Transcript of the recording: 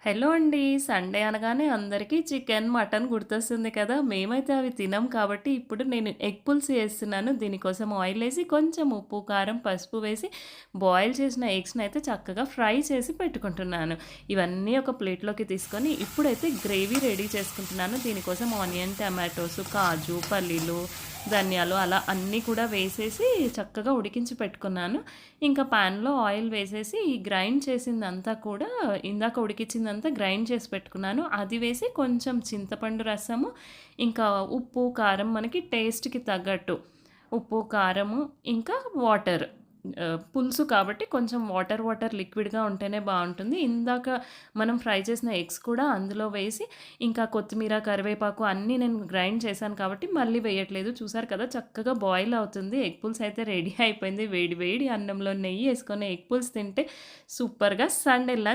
Hello అండి. Sunday అనగానే అందరికీ చికెన్, మటన్ గుర్తొస్తుంది కదా! మేమైతే అవి తినం కాబట్టి ఇప్పుడు నేను ఎగ్ పులుసు చేస్తున్నాను. దీనికోసం ఆయిలేసి కొంచెం ఉప్పు, కారం, పసుపు వేసి బాయిల్ చేసిన ఎగ్స్‌నైతే చక్కగా ఫ్రై చేసి పెట్టుకుంటున్నాను. ఇవన్నీ ఒక ప్లేట్‌లోకి తీసుకొని ఇప్పుడైతే గ్రేవీ రెడీ చేసుకుంటున్నాను. దీనికోసం ఆనియన్, టమాటోస్, కాజు, పల్లీలు, ధనియాలు అలా అన్నీ కూడా వేసేసి చక్కగా ఉడికించి పెట్టుకున్నాను. ఇంకా పాన్‌లో ఆయిల్ వేసేసి ఈ గ్రైండ్ చేసిందంతా కూడా ఇందాక ఉడికిచ్చిందంతా గ్రైండ్ చేసి పెట్టుకున్నాను. అది వేసి కొంచెం చింతపండు రసము, ఇంకా ఉప్పు, కారం మనకి టేస్ట్‌కి తగ్గట్టు ఉప్పు, కారము ఇంకా వాటర్. పులుసు కాబట్టి కొంచెం వాటర్ లిక్విడ్‌గా ఉంటేనే బావుంటుంది. ఇందాక మనం ఫ్రై చేసిన ఎగ్స్ కూడా అందులో వేసి ఇంకా కొత్తిమీర, కరివేపాకు అన్నీ నేను గ్రైండ్ చేశాను కాబట్టి మళ్ళీ వేయట్లేదు. చూసారు కదా! చక్కగా బాయిల్ అవుతుంది. ఎగ్ పులుసు అయితే రెడీ అయిపోయింది. వేడి వేడి అన్నంలో నెయ్యేసుకొని ఎగ్ పులుసు తింటే సూపర్‌గా సండే లంచ్